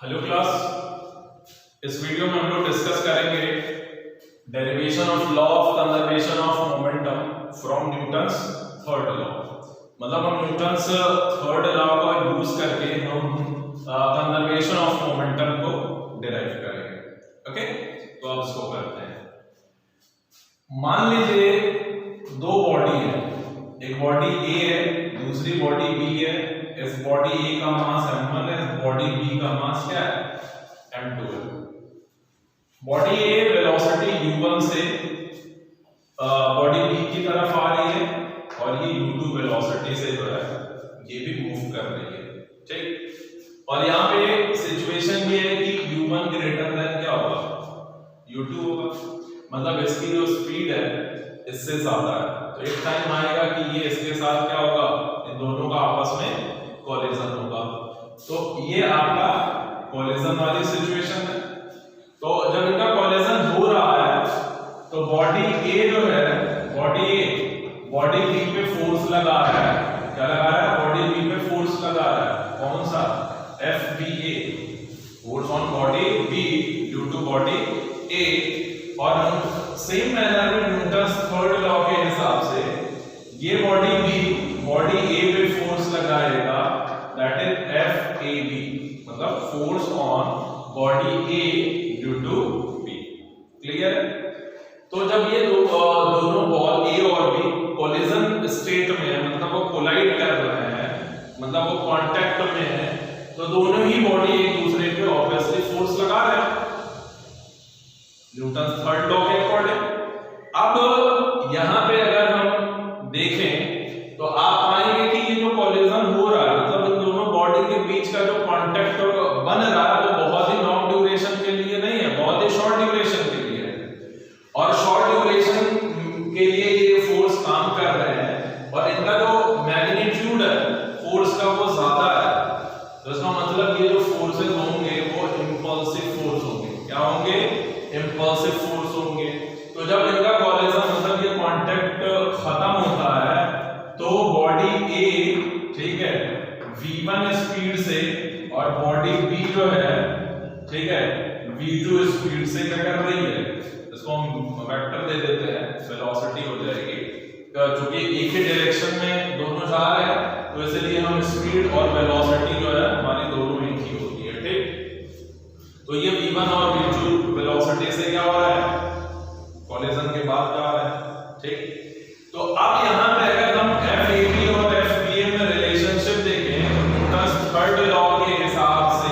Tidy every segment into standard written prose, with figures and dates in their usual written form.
Hello class, इस video में हम लोग डिस्कस करेंगे derivation of law of conservation of momentum from Newton's third law. मतलब हम न्यूटन्स थर्ड लॉ का यूज करके हम कंजर्वेशन ऑफ मोमेंटम को डिराइव करेंगे। ओके, तो अब इसको करते हैं। मान लीजिए दो बॉडी है, एक बॉडी ए है, दूसरी बॉडी बी है। इस बॉडी ए का मास m1 है, इस बॉडी बी का मास क्या है, m2 है। बॉडी ए वेलोसिटी u1 से बॉडी बी की तरफ आ रही है और ये u2 वेलोसिटी से जो है ये भी मूव कर रही है, ठीक। और यहाँ पे सिचुएशन ये है कि u1 ग्रेटर देन क्या होगा, u2 होगा। मतलब इसकी जो स्पीड है इससे ज्यादा है, तो एक टाइम आएगा कि ये इसके साथ क्या होगा, इन दोनों का आपस में कोलिजन होगा। तो ये आपका कोलिजन वाली सिचुएशन है। तो जब इनका कोलिजन हो रहा है तो बॉडी ए जो है, बॉडी ए बॉडी बी पे फोर्स लगा रहा है। क्या लगा रहा है, बॉडी बी पे फोर्स लगा रहा है। कौन सा, FBA, force on body B due to body A. और सेम मैनर में न्यूटन्स थर्ड लॉ के हिसाब से ये बॉडी बी बॉडी ए पे फोर्स लगाएगा, दैट इज FAB, मतलब force on body A due to B. Clear? तो जब ये दोनों बॉल ए और बी कोलिजन स्टेट में है, मतलब वो कोलाइड कर रहे हैं, मतलब वो कांटेक्ट में है, तो दोनों ही बॉडी एक दूसरे पे ऑब्वियसली फोर्स लगा रहे हैं न्यूटन थर्ड लॉ के अकॉर्डिंग। अब यहां पे अगर हम देखें तो आप पाएंगे कि ये जो कोलिजन हो रहा है, मतलब इन दोनों बॉडी के बीच का जो कांटेक्ट बन रहा है वो बहुत ही लॉन्ग ड्यूरेशन के लिए नहीं है, बहुत ही शॉर्ट ड्यूरेशन के लिए है। और शॉर्ट ड्यूरेशन के लिए ये फोर्स काम कर रहे हैं और इनका जो मैग्नीट्यूड है फोर्स का वो ज्यादा है। तो इसका मतलब ये जो फोर्सेस होंगे वो इंपल्सिव फोर्स होंगे। क्या होंगे, इंपल्सिव फोर्स होंगे। तो जब इनका कोलिजन मतलब ये कांटेक्ट खत्म होता है तो बॉडी ए, ठीक है, v1 स्पीड से और बॉडी बी जो है, ठीक है, v2 स्पीड से क्या कर रही है, इसको हम वेक्टर दे देते हैं, वेलोसिटी हो जाएगी। क्योंकि एक ही डायरेक्शन में दोनों जा रहे हैं तो इसलिए हम स्पीड और वेलोसिटी जो है हमारी दोनों एक ही होती है, ठीक। तो ये v1 और v2 वेलोसिटी से क्या हो रहा है, कोलिजन के बाद जा रहा है, ठीक। तो अब यहां पे अगर हम FAB और FBA में रिलेशनशिप देखें तो न्यूटन्स थर्ड लॉ के हिसाब से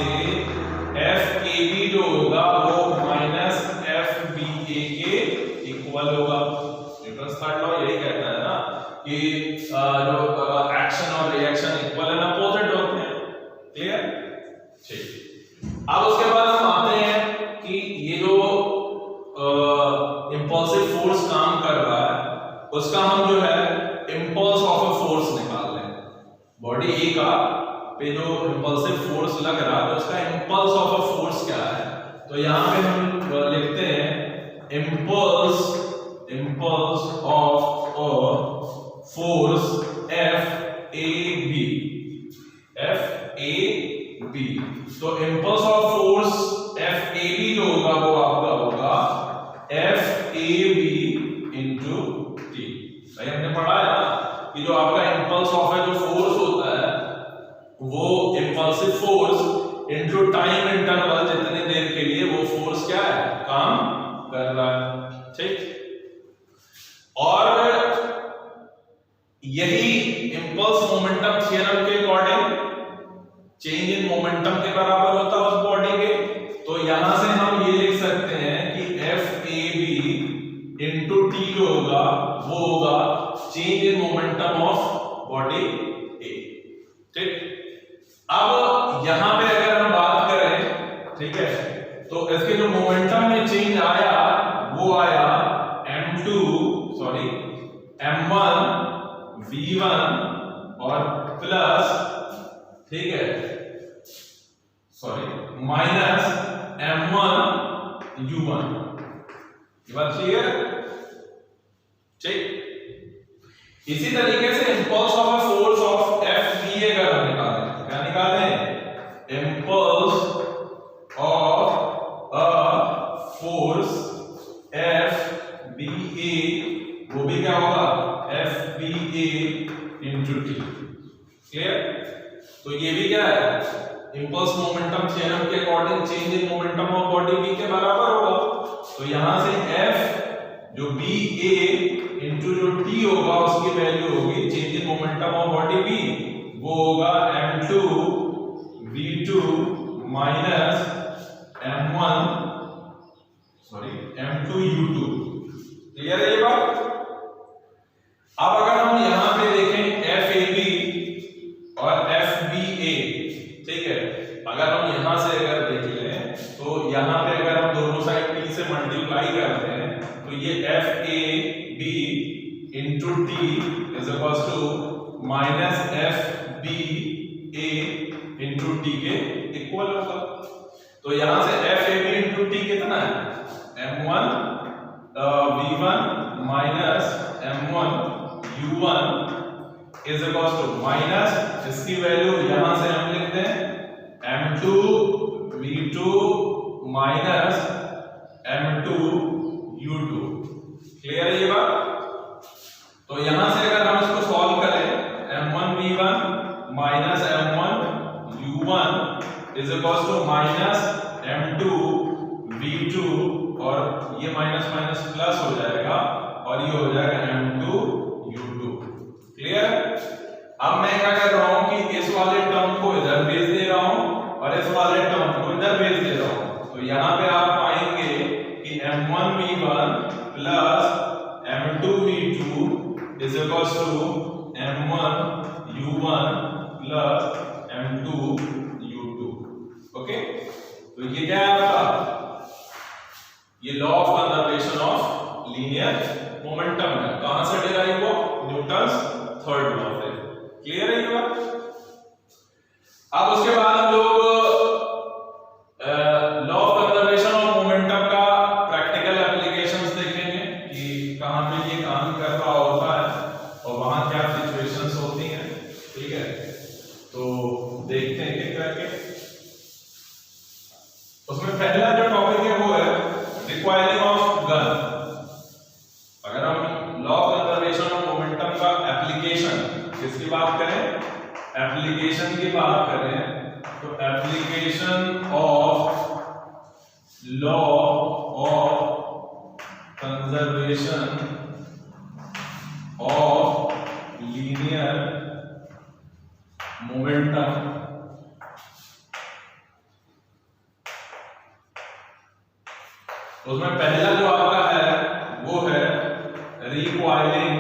FAB जो होगा वो माइनस FBA के इक्वल होगा। न्यूटन्स थर्ड लॉ यही कहता है ना कि जो एक्शन और रिएक्शन इक्वल एंड अपोजिट होते हैं। क्लियर? ठीक। अब उसके बाद हम आते हैं कि ये जो इंपल्सिव फोर्स काम कर रहा है उसका हम जो है इंपल्स ऑफ अ फोर्स निकाल लें। बॉडी ए का पे जो इंपल्सिव फोर्स लग रहा है तो उसका इंपल्स ऑफ अ फोर्स क्या है, तो यहां पे हम लिखते हैं impulse of a force FAB। तो इंपल्स ऑफ फोर्स FAB जो होगा वो आपका होगा FAB into T। भाई हमने पढ़ा है ना कि जो आपका इंपल्स ऑफ है, जो फोर्स होता है वो impulsive force into time interval, जितनी देर के लिए वो फोर्स क्या है, काम कर रहा है, ठीक। और यही इंपल्स मोमेंटम थ्योरम के अकॉर्डिंग चेंज इन मोमेंटम के बराबर होता है उस बॉडी के। तो यहां से हम ये लिख सकते हैं कि FAB into T जो होगा वो होगा change in momentum of body A, ठीक। अब यहां पे अगर हम बात करें, ठीक है, तो इसके जो मोमेंटम में चेंज आया वो आया M1 V1 और प्लस, ठीक है, माइनस M1 U1। ये बात क्लियर, ठीक। इसी तरीके से impulse of a force of FBA अगर हम निकालें, क्या निकालें, इंपल्स तो ये भी क्या है, इंपल्स मोमेंटम थ्योरम के according change in momentum of body v के बराबर होगा। तो यहां से f जो b a इनटू जो t होगा उसकी वैल्यू होगी change in momentum of body v, वो होगा m2 v2 minus m1 m2 u2। Clear है ये बात? अब अगर हम यहां पे देखें FAB और FBA, ठीक है, अगर हम यहां से अगर देख लें तो यहां पे अगर हम दोनों साइड t से मल्टीप्लाई करते हैं तो ये FAB into t is equals to minus FBA into t के इक्वल होगा। तो यहां से FAB into t कितना है, m1 v1 minus m1 u1 is equals to minus इसकी वैल्यू यहां से हम लिखते हैं m2 v2 minus m2 u2। Clear है ये बात? तो यहां से अगर हम इसको सॉल्व करें m1 v1 minus m1 u1 is equals to minus m2 v2 और ये माइनस माइनस प्लस हो जाएगा और ये हो जाएगा m2 u2। क्लियर? अब मैं क्या कर रहा हूं कि इस वाले टर्म को इधर भेज दे रहा हूं और इस वाले टर्म को इधर भेज दे रहा हूं। तो यहां पे आप पाएंगे कि m1 v1 plus m2 v2 is equals to m1 u1 plus m2 u2। Okay, तो ये क्या है आपका, ये law of conservation of linear momentum है। कहां से डिराइव हुआ, न्यूटन्स थर्ड लॉ से। क्लियर है ये बात? अब उसके बाद हम लोग law of conservation of momentum का प्रैक्टिकल एप्लीकेशंस देखेंगे कि कहां पे ये काम कर रहा होता है और वहां क्या सिचुएशंस होती हैं। ठीक है, तो देखते हैं क्या करके। उसमें पहला जो टॉपिक है वो है रिक्वायरिंग ऑफ गन। अगर हम law of conservation of momentum का एप्लीकेशन किसकी बात करें, एप्लीकेशन की बात करें तो application of law of conservation of linear momentum उसमें पहला जो आपका है वो है requiring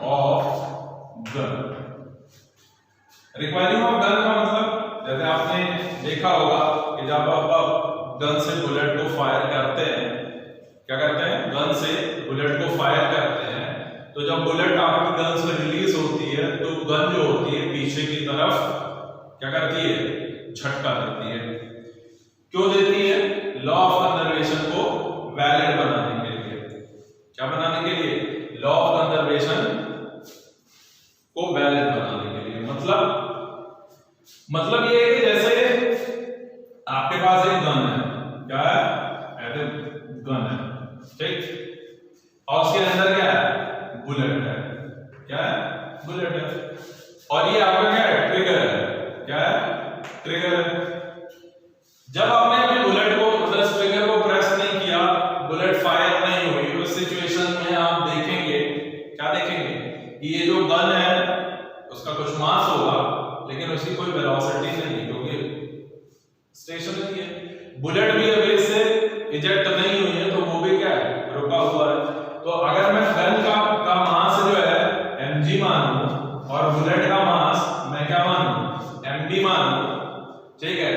of gun. Requiring of gun का मतलब जैसे आपने देखा होगा कि जब आप गन से बुलेट को फायर करते हैं, क्या करते हैं, गन से बुलेट को फायर करते हैं, तो जब बुलेट आपकी गन से रिलीज होती है तो गन जो होती है पीछे की तरफ क्या करती है, झटका देती है। क्यों देती है? लॉ ऑफ कंजर्वेशन को वैलिड बनाने के लिए। क्या बनाने के लिए? लॉ ऑफ कंजर्वेशन को वैलिड बनाने के लिए। मतलब ये है कि जैसे आपके पास एक गन है, क्या है, ऐसे गन है, ठीक, और उसके अंदर क्या है, बुलेट है, क्या है, बुलेट है, और ये आपका क्या है, ट्रिगर है, क्या है, ट्रिगर है। जब आपने अपने बुलेट को मतलब ट्रिगर को प्रेस नहीं किया, बुलेट फायर नहीं हुई, उस सिचुएशन में आप देखेंगे, क्या देखेंगे कि ये जो गन है उसका कुछ मास होगा लेकिन उसकी कोई वेलोसिटी नहीं, क्योंकि स्टेशनरी है। बुलेट भी अभी इससे इजेक्ट नहीं हुई है तो वो भी क्या है, रुका हुआ है। तो अगर मैं गन का मास जो है mg मानूं और बुलेट का मास मैं क्या मानूं, mb मानूं, ठीक है,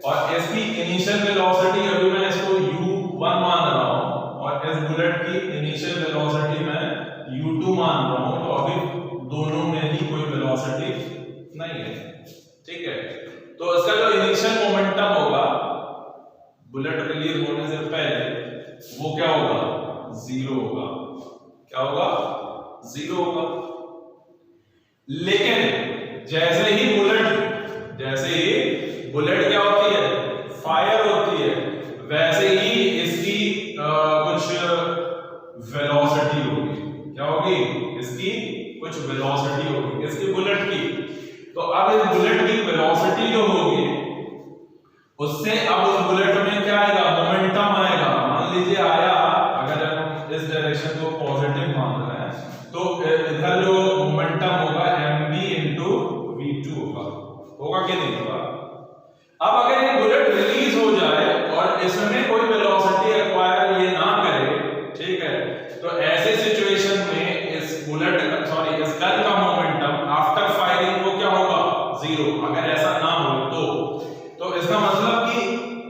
और इसकी इनिशियल वेलोसिटी अभी मैं इसको u1 मान रहा हूं और इस बुलेट की इनिशियल वेलोसिटी मैं u2 मान रहा हूं, तो अभी दोनों में ही कोई वेलोसिटी नहीं है, ठीक है। तो इसका जो इनिशियल मोमेंटम होगा बुलेट रिलीज होने से पहले वो क्या होगा, जीरो होगा। क्या होगा, जीरो होगा। लेकिन जैसे ही बुलेट क्या होती है, फायर होती है, वैसे ही इसकी कुछ वेलोसिटी होगी। क्या होगी, इसकी कुछ वेलोसिटी होगी, इसकी बुलेट की होगा कि नहीं होगा? अब अगर ये बुलेट रिलीज हो जाए और इसमें कोई वेलोसिटी एक्वायर ये ना करे, ठीक है, तो ऐसे सिचुएशन में इस बुलेट का सॉरी इस गन का मोमेंटम आफ्टर फायरिंग को क्या होगा? जीरो। अगर ऐसा ना हो तो इसका मतलब कि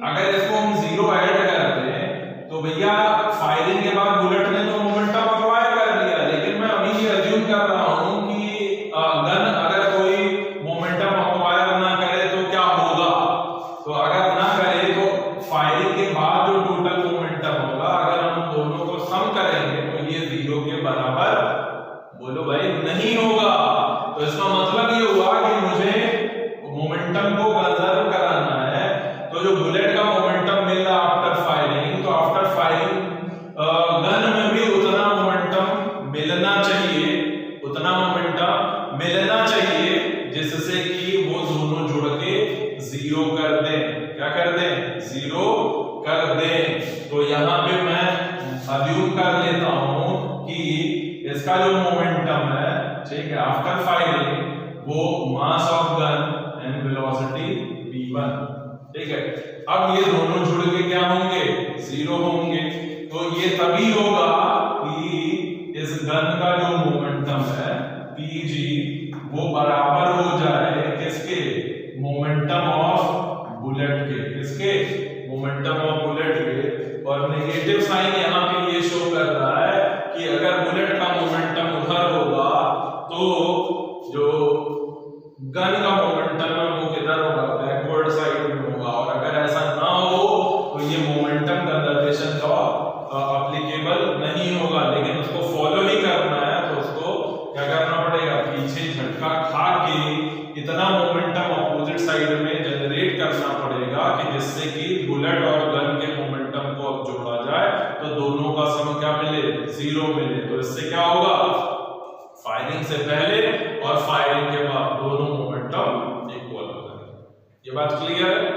अगर इसको हम जीरो ऐड करते हैं तो भैया फायरिंग के बाद बुलेट ने तो मोमेंटम एक्वायर कर लिया, लेकिन मैं अभी ये अज्यूम कर रहा हूं कि गन अगर कोई मोमेंटम एक्वायर ना करे तो क्या होगा? तो अगर ना करे तो फायरिंग के बाद जो टोटल मोमेंटम होगा, अगर हम दोनों को सम करेंगे तो ये जीरो के बराबर, बोलो भाई, नहीं होगा। तो इसका मतलब ये हुआ कि मुझे मोमेंटम को कंजर्व कराना है, तो जो बुलेट का मोमेंटम मिल रहा आफ्टर फायरिंग, तो आफ्टर फायरिंग गन में भी उतना मोमेंटम मिलना चाहिए, उतना मोमेंटम मिलना चाहिए जिससे कि वो दोनों जुड़ के जीरो कर दें। क्या कर दें? जीरो कर दें। तो यहां पे मैं अज्यूम कर लेता हूं कि इसका जो मोमेंटम है, ठीक है, आफ्टर फायरिंग, वो mass of gun and velocity v1, ठीक है। अब ये दोनों जुड़ के क्या होंगे? जीरो होंगे। तो ये तभी होगा कि इस गन का जो मोमेंटम है pg वो बराबर हो जाए किसके? मोमेंटम ऑफ बुलेट के। किसके? मोमेंटम ऑफ बुलेट के। और नेगेटिव साइन यहां पे ये शो कर रहा है कि अगर बुलेट का मोमेंटम उधर होगा तो जो गन का मोमेंटम है वो किधर होगा? बैकवर्ड साइड में होगा। और अगर ऐसा ना हो तो ये मोमेंटम कंजर्वेशन लॉ एप्लीकेबल नहीं होगा, लेकिन उसको फॉलो ही करना है तो उसको क्या करना पड़ेगा? पीछे झटका खा के इतना मोमेंटम अपोजिट साइड में जनरेट करना पड़ेगा कि जिससे कि बुलेट और गन के मोमेंटम को अब जोड़ा जाए तो दोनों का सम क्या मिले? जीरो मिले। तो इससे क्या होगा? फायरिंग से पहले और फायरिंग के बाद दोनों मोमेंटम इक्वल हो जाएंगे। ये बात क्लियर है?